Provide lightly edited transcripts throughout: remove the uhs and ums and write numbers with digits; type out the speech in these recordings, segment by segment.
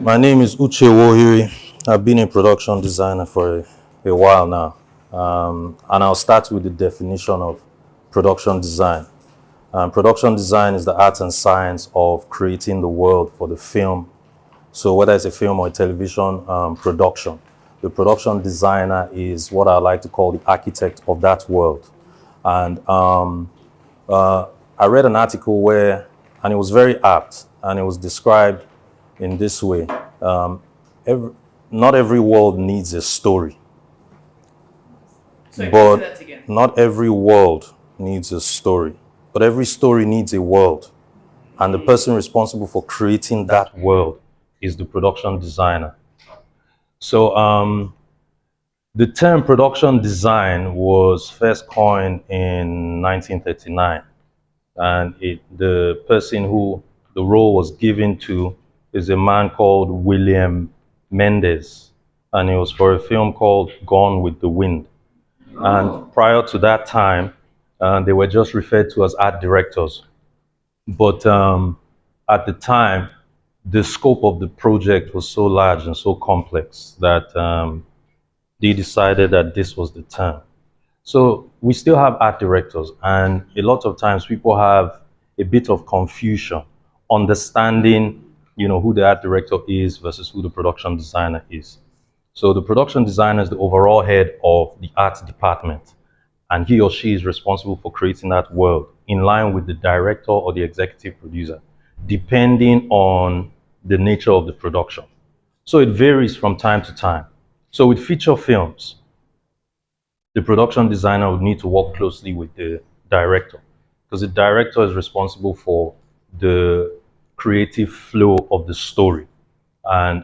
My name is Uche Wohiri. I've been a production designer for a while now. And I'll start with the definition of production design. Production design is the art and science of creating the world for the film. So whether it's a film or a television production, the production designer is what I like to call the architect of that world. And I read an article and it was very apt, and it was described in this way. Every, Not every world needs a story, Sorry, can you say but that again? not every world needs a story, but every story needs a world. And the person responsible for creating that world is the production designer. So the term production design was first coined in 1939. And the person who the role was given to is a man called William Mendes, and it was for a film called Gone with the Wind. And prior to that time, they were just referred to as art directors. But at the time, the scope of the project was so large and so complex that they decided that this was the term. So we still have art directors, and a lot of times people have a bit of confusion understanding, who the art director is versus who the production designer is. So the production designer is the overall head of the art department, and he or she is responsible for creating that world in line with the director or the executive producer, depending on the nature of the production. So it varies from time to time. So with feature films, the production designer would need to work closely with the director, because the director is responsible for the creative flow of the story. And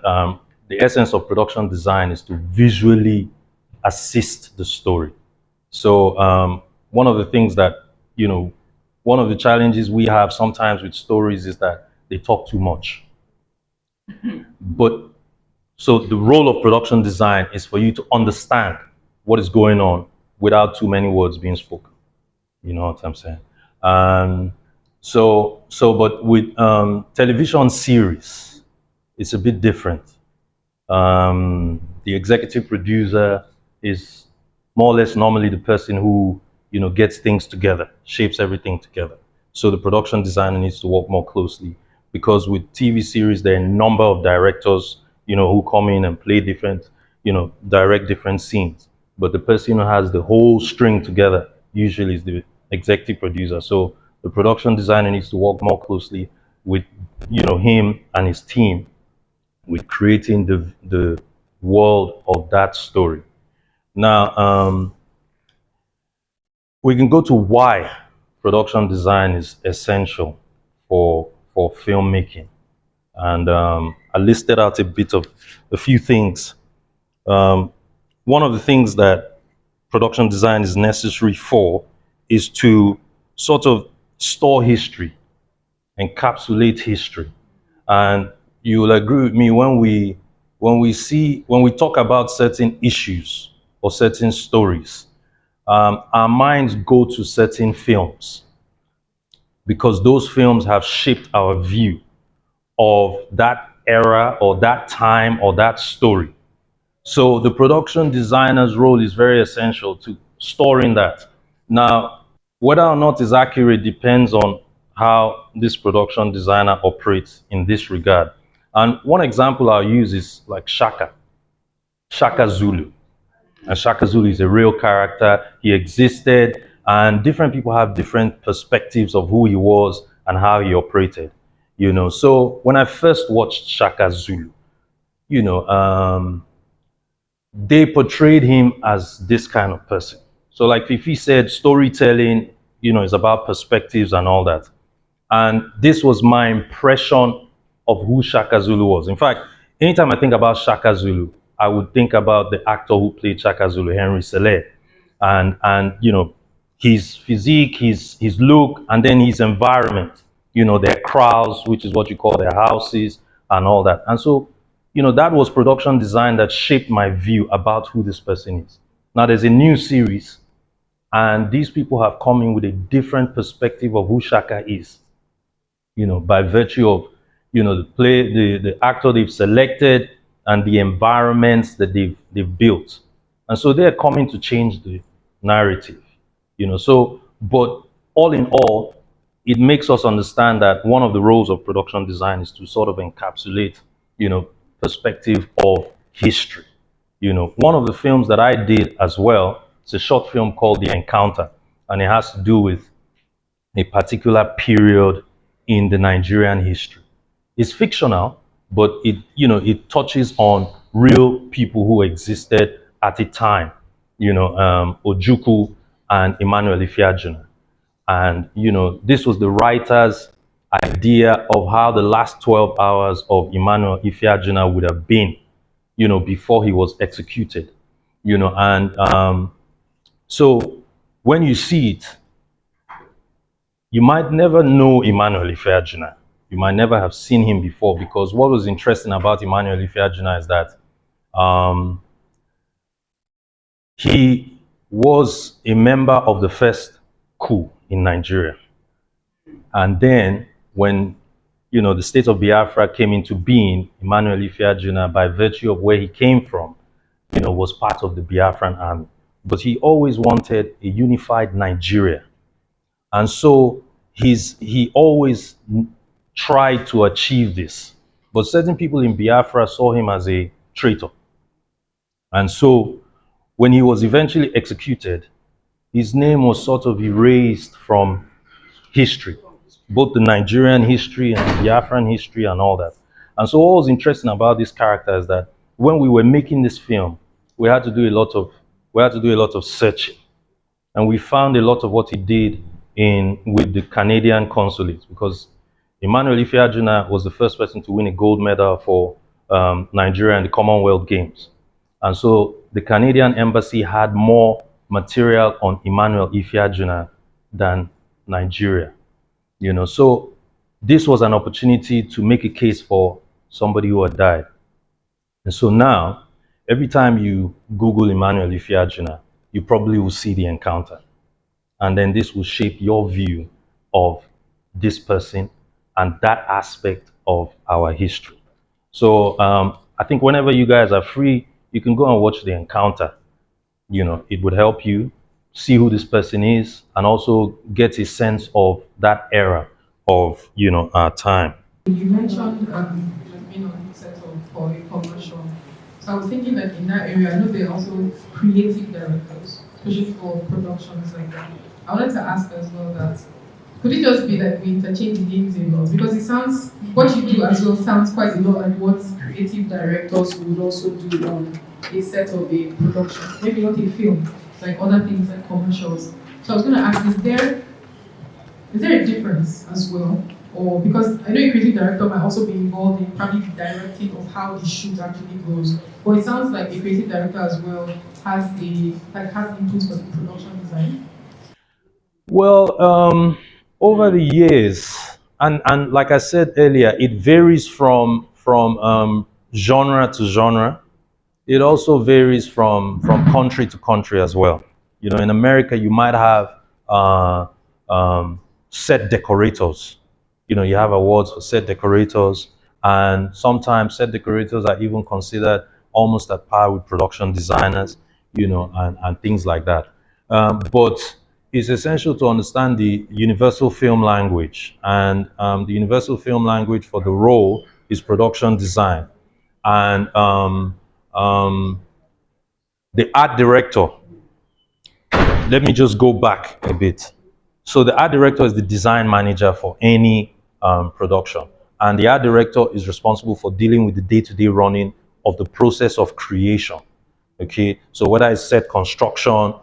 the essence of production design is to visually assist the story. So one of the things that, one of the challenges we have sometimes with stories is that they talk too much. But so the role of production design is for you to understand what is going on without too many words being spoken. You know what I'm saying? But with television series, it's a bit different. The executive producer is more or less normally the person who, gets things together, shapes everything together. So the production designer needs to work more closely, because with TV series, there are a number of directors, who come in and play different, direct different scenes. But the person who has the whole string together usually is the executive producer. So the production designer needs to work more closely with, him and his team with creating the world of that story. Now, we can go to why production design is essential for filmmaking, and I listed out a few things. One of the things that production design is necessary for is to sort of store history, encapsulate history. And you will agree with me when we talk about certain issues or certain stories, our minds go to certain films, because those films have shaped our view of that era or that time or that story. So the production designer's role is very essential to storing that. Now, whether or not it's accurate depends on how this production designer operates in this regard. And one example I'll use is like Shaka Zulu. And Shaka Zulu is a real character. He existed, and different people have different perspectives of who he was and how he operated. So when I first watched Shaka Zulu, you know, they portrayed him as this kind of person. So like Fifi said, storytelling, is about perspectives and all that. And this was my impression of who Shaka Zulu was. In fact, anytime I think about Shaka Zulu, I would think about the actor who played Shaka Zulu, Henry Saleh, and his physique, his look, and then his environment. Their crowds, which is what you call their houses, and all that. And so, that was production design that shaped my view about who this person is. Now, there's a new series, and these people have come in with a different perspective of who Shaka is, by virtue of the actor they've selected and the environments that they've built. And so they're coming to change the narrative. So, but all in all, it makes us understand that one of the roles of production design is to sort of encapsulate, perspective of history. One of the films that I did as well, it's a short film called The Encounter, and it has to do with a particular period in the Nigerian history. It's fictional, but it touches on real people who existed at a time. Ojukwu and Emmanuel Ifeajuna. And this was the writer's idea of how the last 12 hours of Emmanuel Ifeajuna would have been, before he was executed. And so when you see it, you might never know Emmanuel Ifeajuna. You might never have seen him before, because what was interesting about Emmanuel Ifeajuna is that he was a member of the first coup in Nigeria. And then when the state of Biafra came into being, Emmanuel Ifeajuna, by virtue of where he came from, was part of the Biafran army. But he always wanted a unified Nigeria. And so he always tried to achieve this. But certain people in Biafra saw him as a traitor. And so when he was eventually executed, his name was sort of erased from history, both the Nigerian history and the Biafran history and all that. And so what was interesting about this character is that when we were making this film, we had to do a lot of searching. And we found a lot of what he did with the Canadian consulate, because Emmanuel Ifeajuna was the first person to win a gold medal for Nigeria in the Commonwealth Games. And so the Canadian embassy had more material on Emmanuel Ifeajuna than Nigeria. So this was an opportunity to make a case for somebody who had died. And so now, every time you Google Emmanuel Ifeajuna, you probably will see The Encounter. And then this will shape your view of this person and that aspect of our history. So I think whenever you guys are free, you can go and watch The Encounter. It would help you see who this person is and also get a sense of that era of, our time. You mentioned being on the set of for a commercial. So I was thinking that in that area, I know there are also creative directors, especially for productions like that. I wanted to ask as well that could it just be that we interchange the names a lot? Because it sounds, what you do as well sounds quite a lot like what creative directors would also do on a set of a production. Maybe not a film, like other things like commercials. So I was going to ask, is there a difference as well? Or because I know a creative director might also be involved in probably the directing of how the shoot actually goes. But it sounds like a creative director as well has input for the production design. Well, over the years, and like I said earlier, it varies from genre to genre. It also varies from country to country as well. In America, you might have set decorators. You have awards for set decorators, and sometimes set decorators are even considered almost at par with production designers, and things like that. But it's essential to understand the universal film language, and the universal film language for the role is production design. And the art director, let me just go back a bit. So the art director is the design manager for any production. And the art director is responsible for dealing with the day-to-day running of the process of creation. Okay, so whether it's set construction,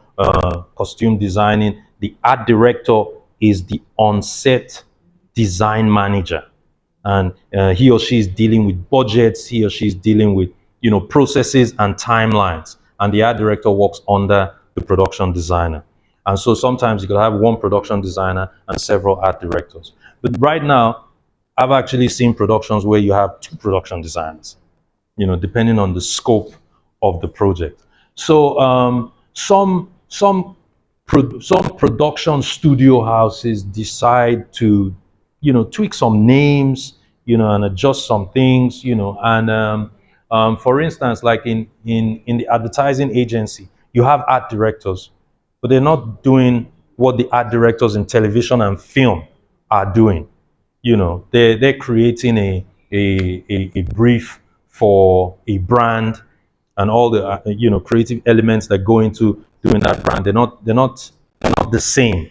costume designing, the art director is the on-set design manager. And he or she is dealing with budgets, he or she is dealing with, processes and timelines. And the art director works under the production designer. And so sometimes you could have one production designer and several art directors. But right now, I've actually seen productions where you have two production designers, depending on the scope of the project. So some production studio houses decide to, tweak some names, and adjust some things, and for instance, like in the advertising agency, you have art directors, but they're not doing what the art directors in television and film are doing. They're creating a brief for a brand, and all the creative elements that go into doing that brand. They're not the same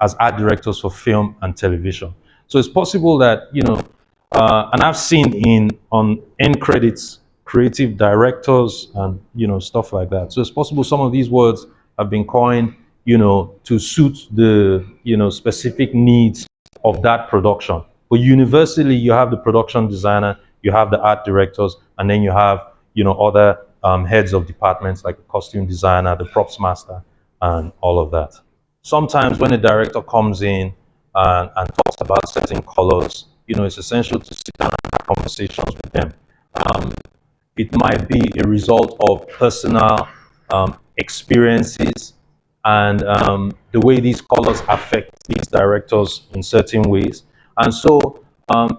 as art directors for film and television. So it's possible that, and I've seen in on end credits, creative directors and stuff like that. So it's possible some of these words have been coined, to suit the specific needs of that production. But universally, you have the production designer, you have the art directors, and then you have other heads of departments like the costume designer, the props master, and all of that. Sometimes when a director comes in and talks about certain colors, it's essential to sit down and have conversations with them. Um, it might be a result of personal experiences and the way these colors affect these directors in certain ways. And so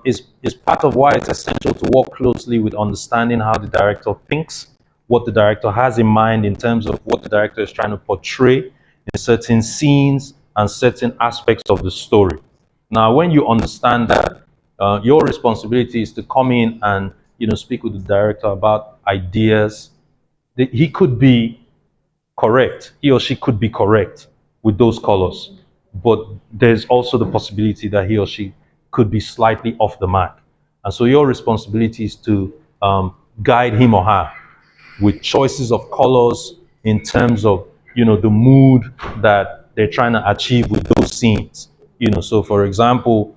it's part of why it's essential to work closely with understanding how the director thinks, what the director has in mind in terms of what the director is trying to portray in certain scenes and certain aspects of the story. Now, when you understand that, your responsibility is to come in and speak with the director about ideas. He could be correct. He or she could be correct with those colors, but there's also the possibility that he or she could be slightly off the mark. And so your responsibility is to guide him or her with choices of colors in terms of the mood that they're trying to achieve with those scenes. So for example,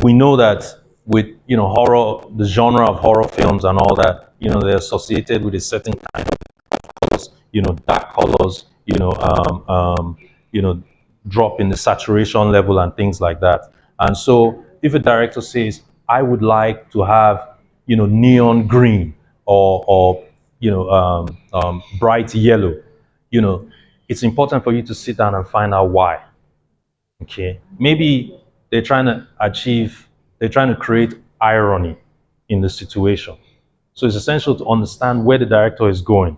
we know that with horror, the genre of horror films and all that, they're associated with a certain kind of colors, dark colors, drop in the saturation level and things like that. And so if a director says, I would like to have, neon green or bright yellow, it's important for you to sit down and find out why. Okay, maybe they're trying to achieve, they're trying to create irony in the situation. So it's essential to understand where the director is going,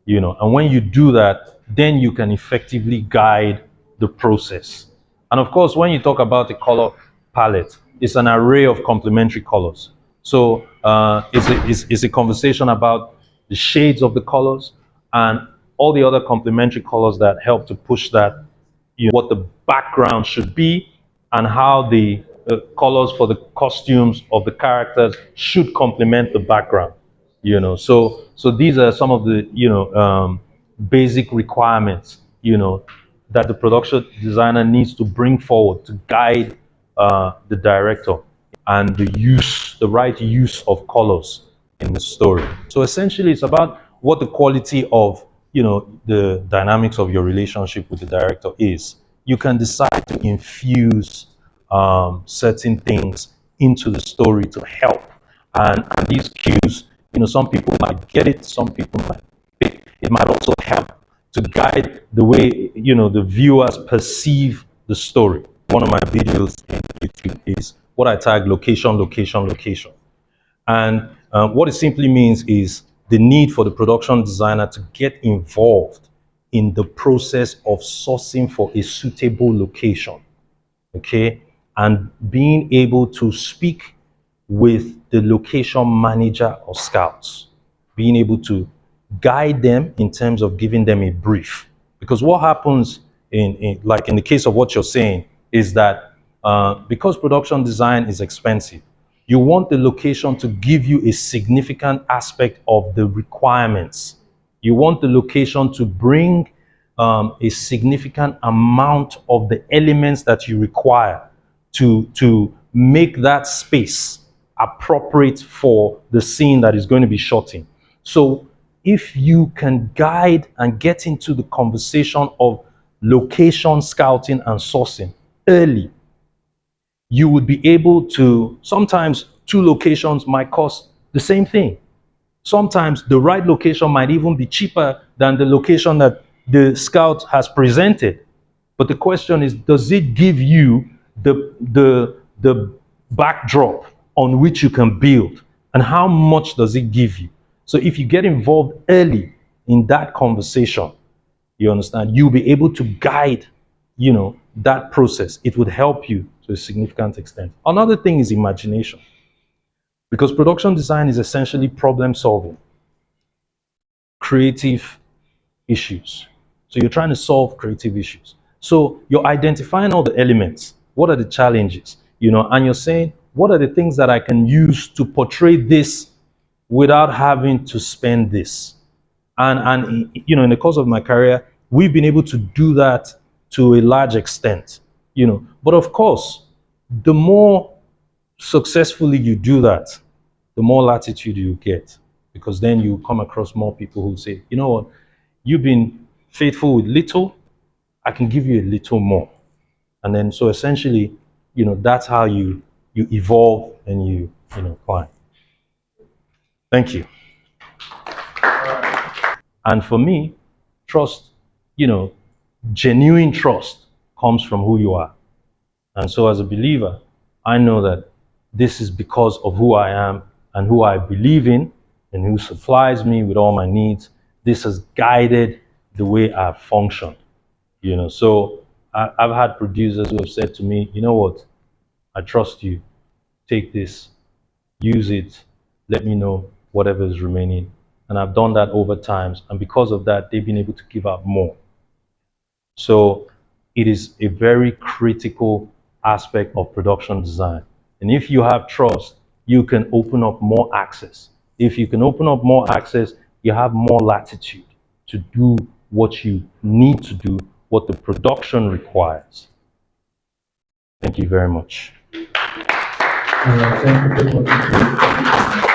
and when you do that, then you can effectively guide the process. And of course, when you talk about the color palette, it's an array of complementary colors. So it's a conversation about the shades of the colors and all the other complementary colors that help to push that, what the background should be and how the colors for the costumes of the characters should complement the background. So these are some of the basic requirements that the production designer needs to bring forward to guide the director and the right use of colors in the story. So essentially, it's about what the quality of the dynamics of your relationship with the director is. You can decide to infuse certain things into the story to help, and these cues, some people might get it, some people might. It might also help to guide the way the viewers perceive the story. One of my videos in YouTube is what I tag location, location, location. And what it simply means is the need for the production designer to get involved in the process of sourcing for a suitable location. Okay, and being able to speak with the location manager or scouts, being able to guide them in terms of giving them a brief. Because what happens like in the case of what you're saying is that because production design is expensive, you want the location to give you a significant aspect of the requirements. You want the location to bring a significant amount of the elements that you require to make that space appropriate for the scene that is going to be shot in. So if you can guide and get into the conversation of location scouting and sourcing early, you would be able to, sometimes two locations might cost the same thing. Sometimes the right location might even be cheaper than the location that the scout has presented. But the question is, does it give you the backdrop on which you can build, and how much does it give you? So if you get involved early in that conversation, you understand, you'll be able to guide, that process. It would help you to a significant extent. Another thing is imagination, because production design is essentially problem solving, creative issues. So you're trying to solve creative issues. So you're identifying all the elements. What are the challenges? And you're saying, what are the things that I can use to portray this without having to spend this? And in the course of my career, we've been able to do that to a large extent. But of course, the more successfully you do that, the more latitude you get, because then you come across more people who say, you know what, you've been faithful with little, I can give you a little more. And then so essentially, that's how you evolve and you climb. Thank you. And for me, trust, genuine trust comes from who you are. And so as a believer, I know that this is because of who I am and who I believe in and who supplies me with all my needs. This has guided the way I've functioned. So I've had producers who have said to me, you know what, I trust you, take this, use it, let me know whatever is remaining. And I've done that over times. And because of that, they've been able to give out more. So it is a very critical aspect of production design. And if you have trust, you can open up more access. If you can open up more access, you have more latitude to do what you need to do, what the production requires. Thank you very much. Thank you.